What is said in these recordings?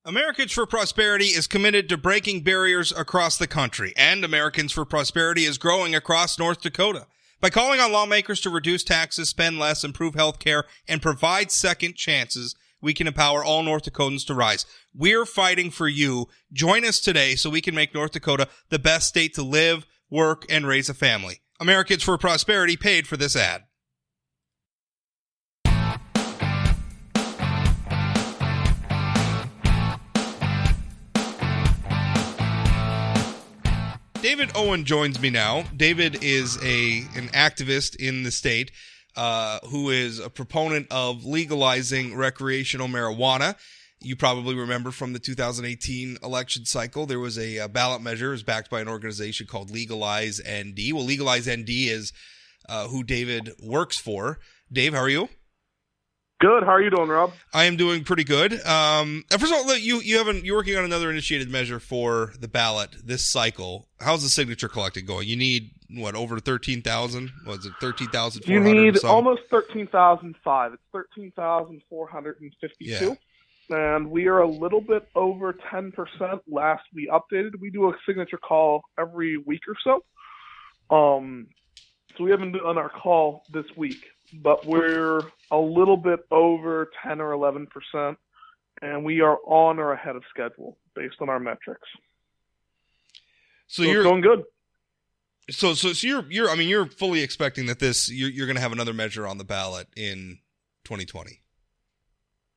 Americans for Prosperity is committed to breaking barriers across the country, and Americans for Prosperity is growing across North Dakota. By calling on lawmakers to reduce taxes, spend less, improve health care, and provide second chances, we can empower all North Dakotans to rise. We're fighting for you. Join us today so we can make North Dakota the best state to live, work, and raise a family. Americans for Prosperity paid for this ad. David Owen joins me now. David is an activist in the state who is a proponent of legalizing recreational marijuana. You probably remember from the 2018 election cycle, there was a ballot measure. It was backed by an organization called Legalize ND. Well, Legalize ND is who David works for. Dave, how are you? Good. How are you doing, Rob? I am doing pretty good. First of all, you're working on another initiated measure for the ballot this cycle. How's the signature collecting going? You need over 13,000? Was it 13,400? You need almost 13,005. It's 13,452. Yeah. And we are a little bit over 10%. Last we updated, we do a signature call every week or so. So we haven't done our call this week, but we're a little bit over 10 or 11%, and we are on or ahead of schedule based on our metrics. So you're going good. So you're fully expecting that you're going to have another measure on the ballot in 2020.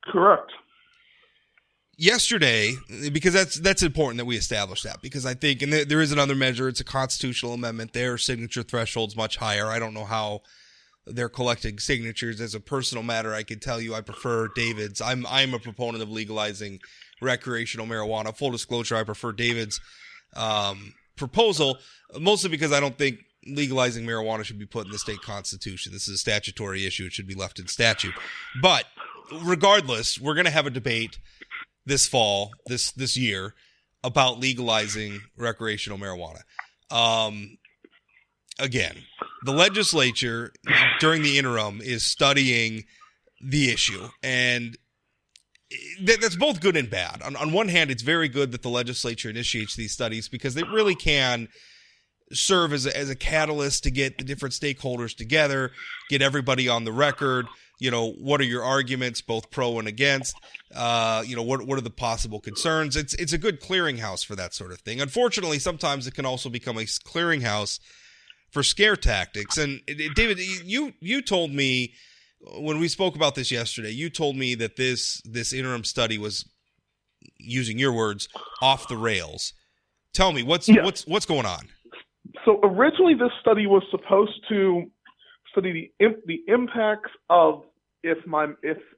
Correct. Yesterday, because that's important that we establish that, because I think, and there is another measure, it's a constitutional amendment. Their signature threshold's much higher. I don't know how they're collecting signatures. As a personal matter, I can tell you I prefer David's. I'm a proponent of legalizing recreational marijuana. Full disclosure, I prefer David's proposal, mostly because I don't think legalizing marijuana should be put in the state constitution. This is a statutory issue. It should be left in statute. But regardless, we're going to have a debate this fall, this year, about legalizing recreational marijuana. Again, the legislature during the interim is studying the issue, and that's both good and bad. On one hand, it's very good that the legislature initiates these studies because they really can serve as a catalyst to get the different stakeholders together, get everybody on the record. What are your arguments, both pro and against? What are the possible concerns? It's a good clearinghouse for that sort of thing. Unfortunately, sometimes it can also become a clearinghouse for scare tactics. And David, you told me when we spoke about this yesterday, you told me that this interim study was, using your words, off the rails. Tell me what's going on. So originally, this study was supposed to study the impacts of if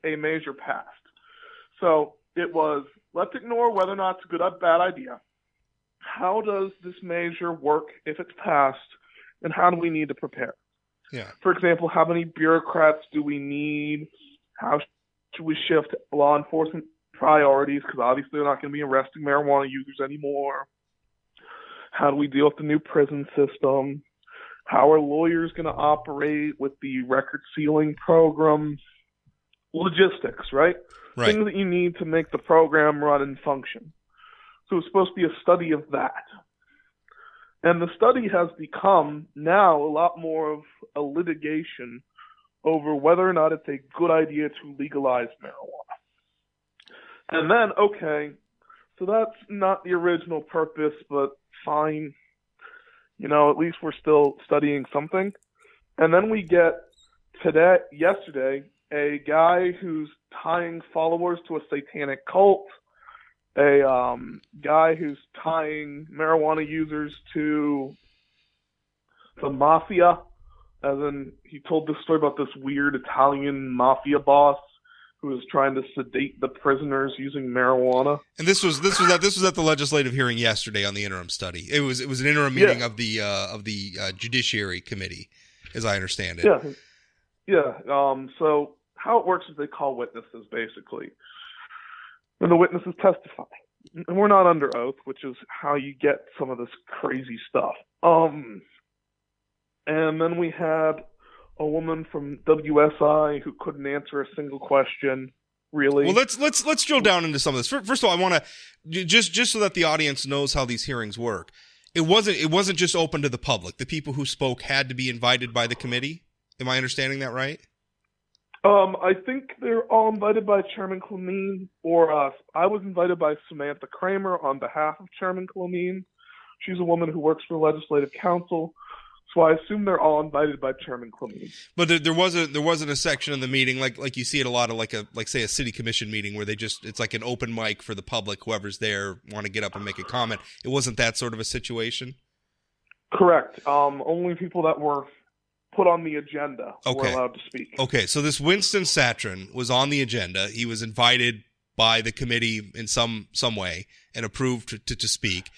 a measure passed. So it was, let's ignore whether or not it's a good or bad idea. How does this measure work if it's passed, and how do we need to prepare? Yeah. For example, how many bureaucrats do we need? How should we shift law enforcement priorities? Because obviously they're not going to be arresting marijuana users anymore. How do we deal with the new prison system? How are lawyers going to operate with the record sealing program? Logistics, right? Things that you need to make the program run and function. So it's supposed to be a study of that. And the study has become now a lot more of a litigation over whether or not it's a good idea to legalize marijuana. And then, okay, so that's not the original purpose, but fine. At least we're still studying something. And then we get yesterday, a guy who's tying followers to a satanic cult, a guy who's tying marijuana users to the mafia, as in he told this story about this weird Italian mafia boss who was trying to sedate the prisoners using marijuana. And this was at the legislative hearing yesterday on the interim study. It was an interim meeting of the Judiciary Committee, as I understand it. Yeah. So how it works is they call witnesses basically, and the witnesses testify. And we're not under oath, which is how you get some of this crazy stuff. And then we had a woman from WSI who couldn't answer a single question, really. Well, let's drill down into some of this. First of all, I want to just so that the audience knows how these hearings work. It wasn't just open to the public. The people who spoke had to be invited by the committee. Am I understanding that right? I think they're all invited by Chairman Clemene or us. I was invited by Samantha Kramer on behalf of Chairman Clemene. She's a woman who works for the Legislative Council. So I assume they're all invited by Chairman Clemene. But there wasn't a section in the meeting like you see at a lot of like say a city commission meeting where it's like an open mic for the public, whoever's there want to get up and make a comment. It wasn't that sort of a situation? Correct. Only people that were put on the agenda were allowed to speak. Okay, so this Winston Satrin was on the agenda. He was invited by the committee in some way and approved to speak.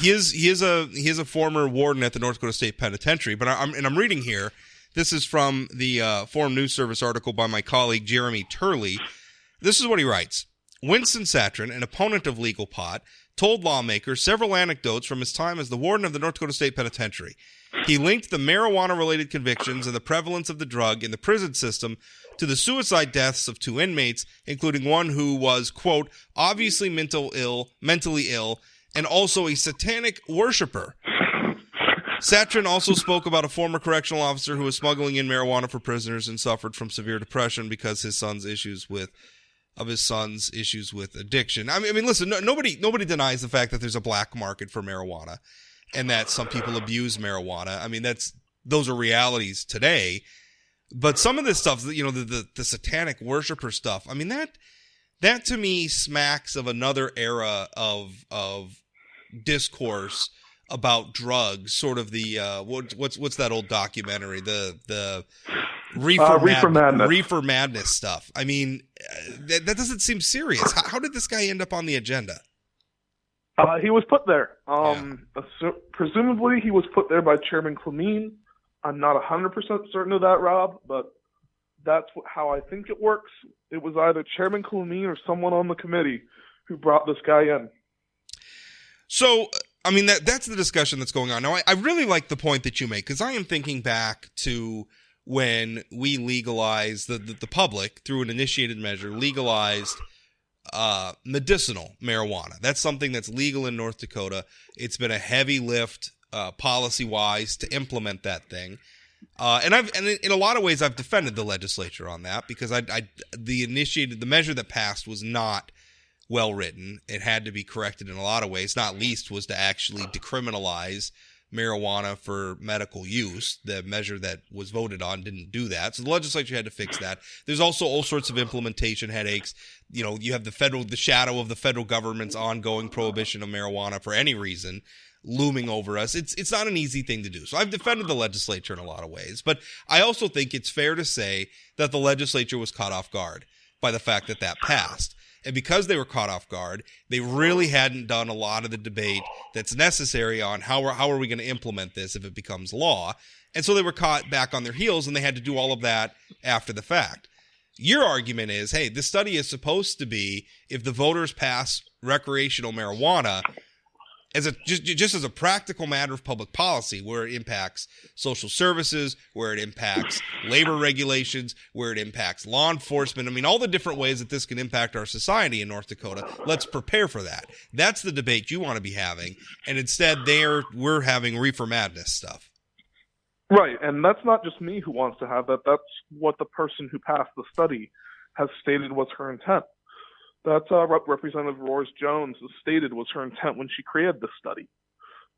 He is a former warden at the North Dakota State Penitentiary, but I'm reading here. This is from the Forum News Service article by my colleague Jeremy Turley. This is what he writes. Winston Satrin, an opponent of legal pot, told lawmakers several anecdotes from his time as the warden of the North Dakota State Penitentiary. He linked the marijuana-related convictions and the prevalence of the drug in the prison system to the suicide deaths of 2 inmates, including one who was, quote, obviously mentally ill, and also a satanic worshiper. Satrin also spoke about a former correctional officer who was smuggling in marijuana for prisoners and suffered from severe depression because his son's issues with addiction. I mean, listen, nobody denies the fact that there's a black market for marijuana and that some people abuse marijuana. I mean, those are realities today. But some of this stuff, the satanic worshiper stuff, I mean, that to me smacks of another era of discourse about drugs, sort of the what's that old documentary, the Reefer Madness stuff. I mean, that doesn't seem serious. How did this guy end up on the agenda? He was put there. Presumably he was put there by Chairman Clemene. I'm not 100% certain of that, Rob, but that's how I think it works. It was either Chairman Clemene or someone on the committee who brought this guy in. So, I mean, that's the discussion that's going on. Now, I really like the point that you make, because I am thinking back to when we legalized, the public, through an initiated measure, legalized medicinal marijuana. That's something that's legal in North Dakota. It's been a heavy lift policy-wise to implement that thing. And in a lot of ways, I've defended the legislature on that, because the measure that passed was not well written. It had to be corrected in a lot of ways. Not least was to actually decriminalize marijuana for medical use. The measure that was voted on didn't do that, so the legislature had to fix that. There's also all sorts of implementation headaches. You have the shadow of the federal government's ongoing prohibition of marijuana for any reason looming over us. It's not an easy thing to do. So I've defended the legislature in a lot of ways, but I also think it's fair to say that the legislature was caught off guard by the fact that passed. And because they were caught off guard, they really hadn't done a lot of the debate that's necessary on how are we going to implement this if it becomes law. And so they were caught back on their heels, and they had to do all of that after the fact. Your argument is, hey, this study is supposed to be if the voters pass recreational marijuana just as a practical matter of public policy, where it impacts social services, where it impacts labor regulations, where it impacts law enforcement. I mean, all the different ways that this can impact our society in North Dakota. Let's prepare for that. That's the debate you want to be having. And instead, we're having reefer madness stuff. Right, and that's not just me who wants to have that. That's what the person who passed the study has stated was her intent. That's Representative Roars Jones has stated was her intent when she created this study.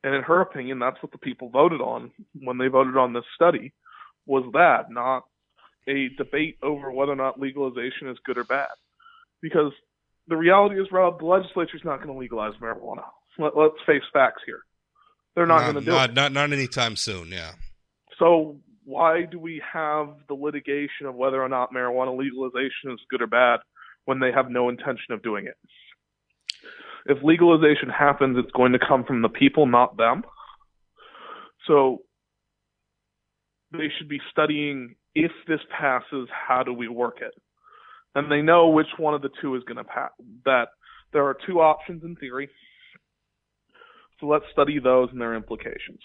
And in her opinion, that's what the people voted on when they voted on this study, was that, not a debate over whether or not legalization is good or bad. Because the reality is, Rob, the legislature's not going to legalize marijuana. Let's face facts here. They're not going to do it. Not anytime soon, yeah. So why do we have the litigation of whether or not marijuana legalization is good or bad when they have no intention of doing it? If legalization happens, it's going to come from the people, not them. So they should be studying, if this passes, how do we work it? And they know which one of the two is going to pass. That there are two options in theory. So let's study those and their implications.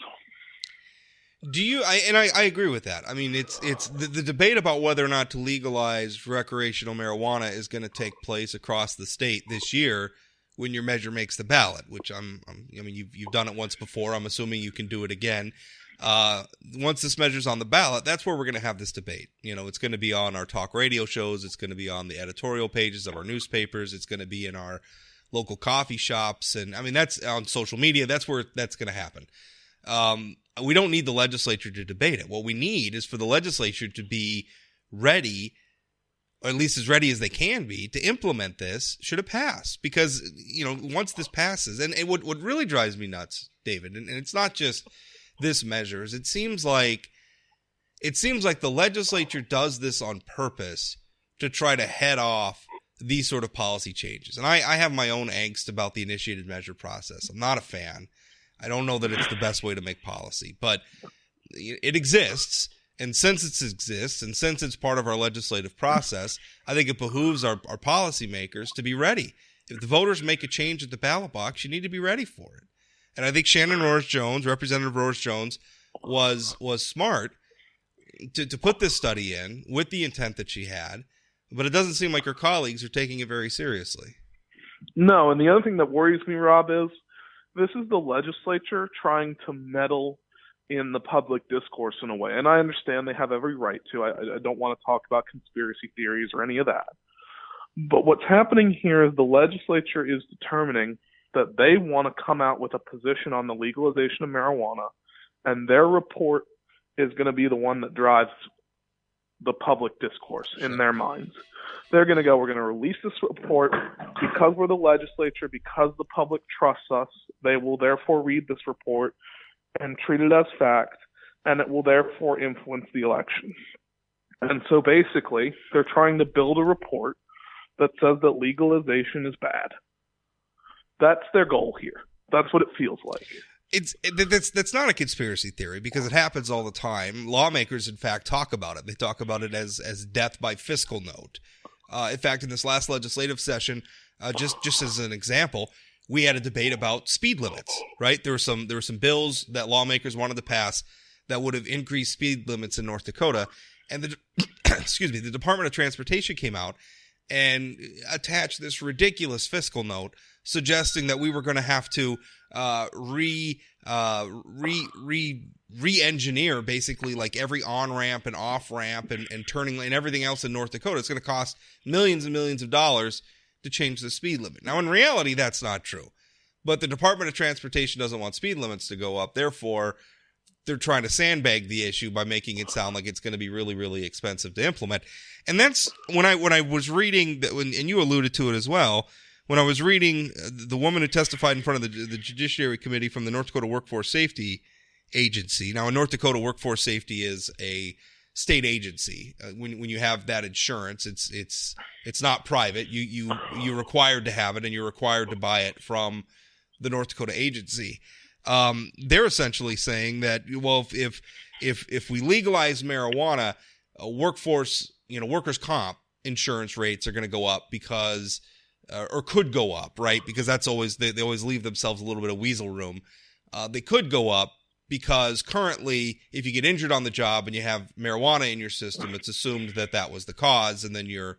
Do you? I agree with that. I mean, it's the debate about whether or not to legalize recreational marijuana is going to take place across the state this year when your measure makes the ballot. Which I mean, you've done it once before. I'm assuming you can do it again. Once this measure's on the ballot, that's where we're going to have this debate. You know, it's going to be on our talk radio shows. It's going to be on the editorial pages of our newspapers. It's going to be in our local coffee shops. And I mean, that's on social media. That's where that's going to happen. We don't need the legislature to debate it. What we need is for the legislature to be ready, or at least as ready as they can be, to implement this should it pass. Because, you know, once this passes, and what really drives me nuts, David, and it's not just this measures. It seems like the legislature does this on purpose to try to head off these sort of policy changes. And I have my own angst about the initiated measure process. I'm not a fan. I don't know that it's the best way to make policy, but it exists. And since it exists, and since it's part of our legislative process, I think it behooves our policymakers to be ready. If the voters make a change at the ballot box, you need to be ready for it. And I think Shannon Rorge-Jones, Representative Rorge-Jones, was smart to put this study in with the intent that she had, but it doesn't seem like her colleagues are taking it very seriously. No, and the other thing that worries me, Rob, is this is the legislature trying to meddle in the public discourse in a way. And I understand they have every right to. I don't want to talk about conspiracy theories or any of that. But what's happening here is the legislature is determining that they want to come out with a position on the legalization of marijuana, and their report is going to be the one that drives the public discourse in their minds. They're going to go, we're going to release this report because we're the legislature, because the public trusts us. They will therefore read this report and treat it as fact, and it will therefore influence the election. And so basically, they're trying to build a report that says that legalization is bad. That's their goal here. That's what it feels like. That's not a conspiracy theory because it happens all the time. Lawmakers, in fact, talk about it. They talk about it as death by fiscal note. In fact, in this last legislative session, just as an example, we had a debate about speed limits. Right? There were some bills that lawmakers wanted to pass that would have increased speed limits in North Dakota, and the Department of Transportation came out and attached this ridiculous fiscal note suggesting that we were going to have to re-engineer basically like every on-ramp and off-ramp and turning lane and everything else in North Dakota. It's going to cost millions and millions of dollars to change the speed limit. Now, in reality, that's not true. But the Department of Transportation doesn't want speed limits to go up. Therefore, they're trying to sandbag the issue by making it sound like it's going to be really, really expensive to implement. And that's when I was reading, and you alluded to it as well, when I was reading the woman who testified in front of the Judiciary Committee from the North Dakota Workforce Safety Agency. Now, in North Dakota, Workforce Safety is a state agency. When you have that insurance, it's not private. You're required to have it, and you're required to buy it from the North Dakota agency. They're essentially saying that, well, if we legalize marijuana, workers' comp insurance rates are going to go up because, or could go up, right? Because that's always, they always leave themselves a little bit of weasel room. They could go up because currently, if you get injured on the job and you have marijuana in your system, it's assumed that was the cause, and then your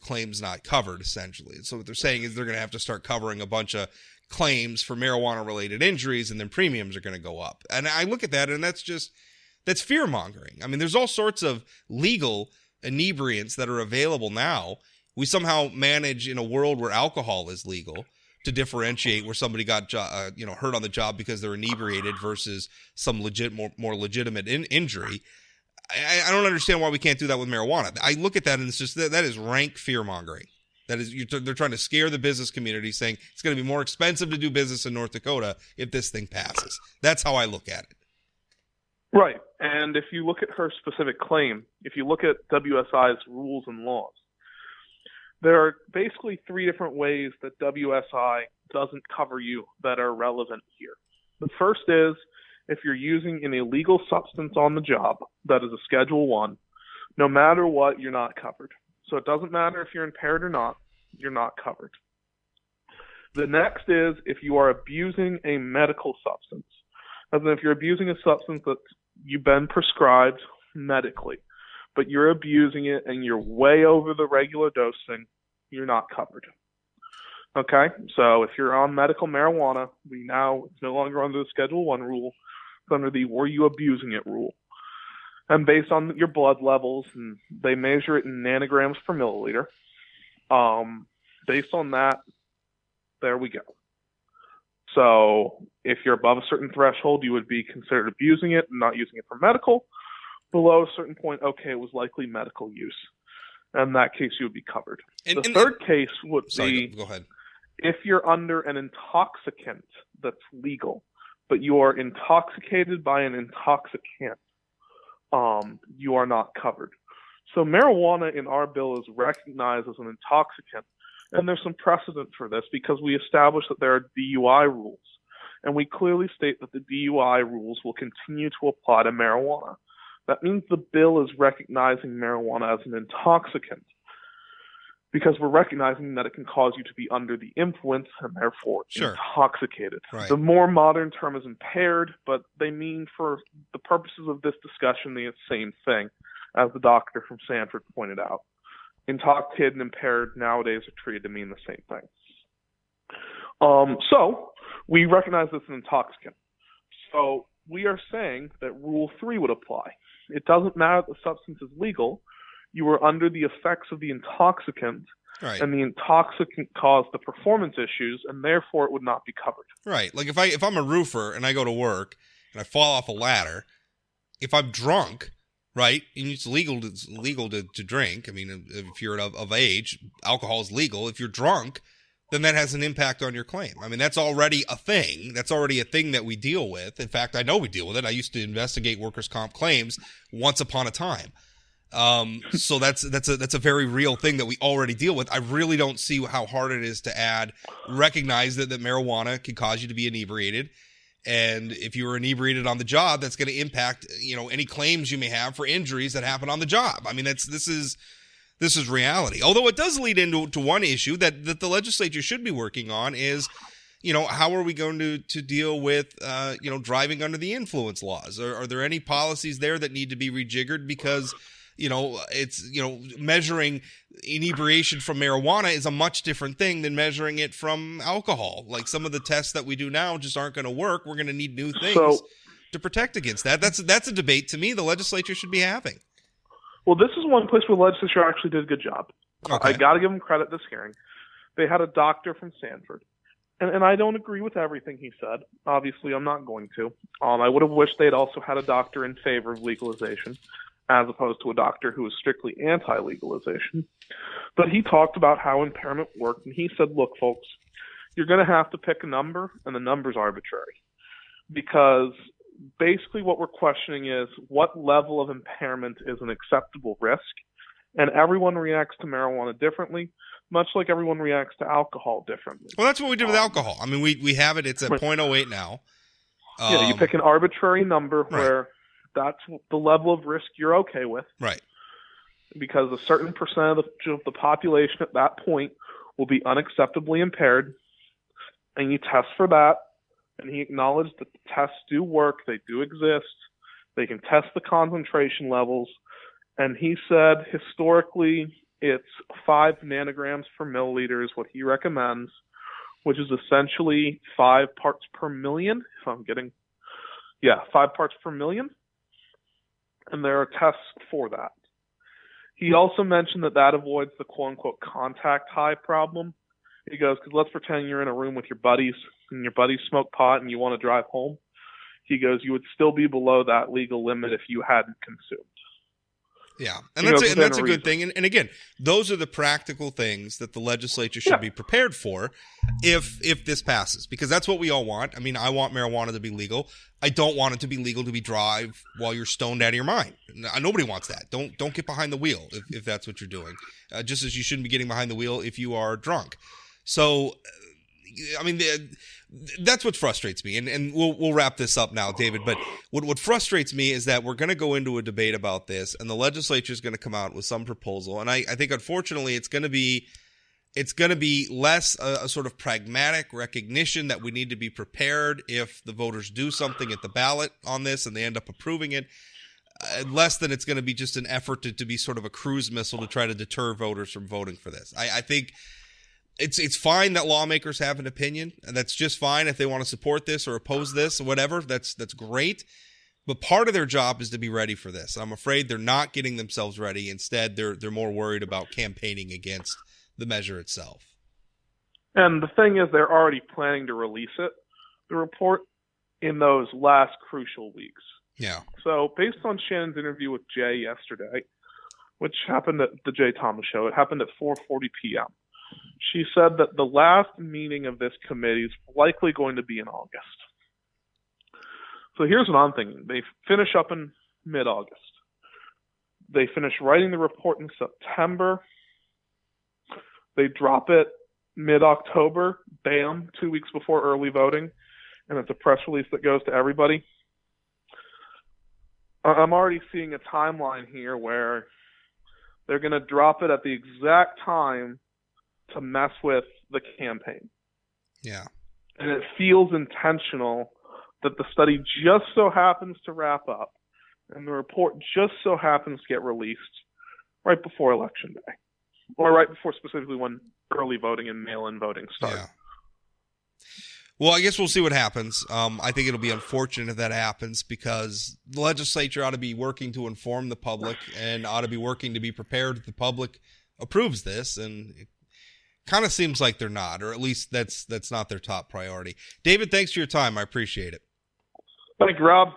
claim's not covered, essentially. And so what they're saying is they're going to have to start covering a bunch of claims for marijuana-related injuries, and then premiums are going to go up. And I look at that, and that's fear-mongering. I mean, there's all sorts of legal inebriants that are available now. We somehow manage in a world where alcohol is legal to differentiate where somebody got hurt on the job because they're inebriated versus some more legitimate injury. I don't understand why we can't do that with marijuana. I look at that, and it's just that is rank fear-mongering. That is, they're trying to scare the business community, saying it's going to be more expensive to do business in North Dakota if this thing passes. That's how I look at it. Right. And if you look at her specific claim, if you look at WSI's rules and laws, there are basically three different ways that WSI doesn't cover you that are relevant here. The first is if you're using an illegal substance on the job that is a Schedule 1, no matter what, you're not covered. So it doesn't matter if you're impaired or not, you're not covered. The next is if you are abusing a medical substance. As in, if you're abusing a substance that you've been prescribed medically, but you're abusing it and you're way over the regular dosing, you're not covered. Okay? So if you're on medical marijuana, it's no longer under the Schedule 1 rule. It's under the were you abusing it rule. And based on your blood levels, and they measure it in nanograms per milliliter, based on that, there we go. So if you're above a certain threshold, you would be considered abusing it and not using it for medical. Below a certain point, okay, it was likely medical use. In that case, you would be covered. The third case would be go ahead. If you're under an intoxicant that's legal, but you are intoxicated by an intoxicant, you are not covered. So marijuana in our bill is recognized as an intoxicant, and there's some precedent for this because we established that there are DUI rules, and we clearly state that the DUI rules will continue to apply to marijuana. That means the bill is recognizing marijuana as an intoxicant because we're recognizing that it can cause you to be under the influence and therefore intoxicated. Right. The more modern term is impaired, but they mean for the purposes of this discussion the same thing, as the doctor from Sanford pointed out. Intoxicated and impaired nowadays are treated to mean the same thing. So we recognize this as an intoxicant. So we are saying that Rule 3 would apply. It doesn't matter if the substance is legal. You were under the effects of the intoxicant, right, and the intoxicant caused the performance issues, and therefore it would not be covered. Right. Like if I'm a roofer and I go to work and I fall off a ladder, if I'm drunk, right, and it's legal to drink. I mean, if you're of age, alcohol is legal. If you're drunk, then that has an impact on your claim. I mean, that's already a thing. That's already a thing that we deal with. In fact, I know we deal with it. I used to investigate workers' comp claims once upon a time. So that's a very real thing that we already deal with. I really don't see how hard it is to recognize that marijuana can cause you to be inebriated. And if you were inebriated on the job, that's going to impact, any claims you may have for injuries that happen on the job. I mean, this is reality. Although it does lead into one issue that the legislature should be working on is, how are we going to deal with, driving under the influence laws? Are there any policies there that need to be rejiggered because, it's, measuring inebriation from marijuana is a much different thing than measuring it from alcohol. Like some of the tests that we do now just aren't going to work. We're going to need new things to protect against that. That's a debate to me the legislature should be having. Well, this is one place where the legislature actually did a good job. Okay. I got to give them credit this hearing. They had a doctor from Sanford. And I don't agree with everything he said. Obviously, I'm not going to. I would have wished they'd also had a doctor in favor of legalization, as opposed to a doctor who was strictly anti-legalization. But he talked about how impairment worked, and he said, look, folks, you're going to have to pick a number, and the number's arbitrary. Because basically what we're questioning is what level of impairment is an acceptable risk, and everyone reacts to marijuana differently, much like everyone reacts to alcohol differently. Well, that's what we did with alcohol. I mean, we have it. It's at 0.08 now. You pick an arbitrary number where that's the level of risk you're okay with. Right. Because a certain percentage of the population at that point will be unacceptably impaired, and you test for that. And he acknowledged that the tests do work. They do exist. They can test the concentration levels. And he said historically it's 5 nanograms per milliliter is what he recommends, which is essentially 5 parts per million, if I'm getting, 5 parts per million. And there are tests for that. He also mentioned that avoids the quote-unquote contact high problem. He goes, because let's pretend you're in a room with your buddies, and your buddies smoke pot and you want to drive home. He goes, you would still be below that legal limit if you hadn't consumed. Yeah, and that's a good thing. And again, those are the practical things that the legislature should be prepared for if this passes, because that's what we all want. I mean, I want marijuana to be legal. I don't want it to be legal to drive while you're stoned out of your mind. Nobody wants that. Don't get behind the wheel if that's what you're doing. Just as you shouldn't be getting behind the wheel if you are drunk. So, I mean, that's what frustrates me. And we'll wrap this up now, David. But what frustrates me is that we're going to go into a debate about this, and the legislature is going to come out with some proposal. And I think, unfortunately, it's going to be It's going to be less a sort of pragmatic recognition that we need to be prepared if the voters do something at the ballot on this and they end up approving it, less than it's going to be just an effort to be sort of a cruise missile to try to deter voters from voting for this. I think it's fine that lawmakers have an opinion, and that's just fine if they want to support this or oppose this or whatever. That's great. But part of their job is to be ready for this. I'm afraid they're not getting themselves ready. Instead, they're more worried about campaigning against the measure itself. And the thing is, they're already planning to release it, the report, in those last crucial weeks. Yeah. So based on Shannon's interview with Jay yesterday, which happened at the Jay Thomas show, it happened at 4:40 p.m. She said that the last meeting of this committee is likely going to be in August. So here's what I'm thinking. They finish up in mid-August. They finish writing the report in September. They drop it mid-October, bam, 2 weeks before early voting, and it's a press release that goes to everybody. I'm already seeing a timeline here where they're going to drop it at the exact time to mess with the campaign. Yeah. And it feels intentional that the study just so happens to wrap up and the report just so happens to get released right before Election Day. Or right before specifically when early voting and mail-in voting start. Yeah. Well, I guess we'll see what happens. I think it'll be unfortunate if that happens because the legislature ought to be working to inform the public and ought to be working to be prepared if the public approves this. And it kind of seems like they're not, or at least that's not their top priority. David, thanks for your time. I appreciate it. Thank you, Rob.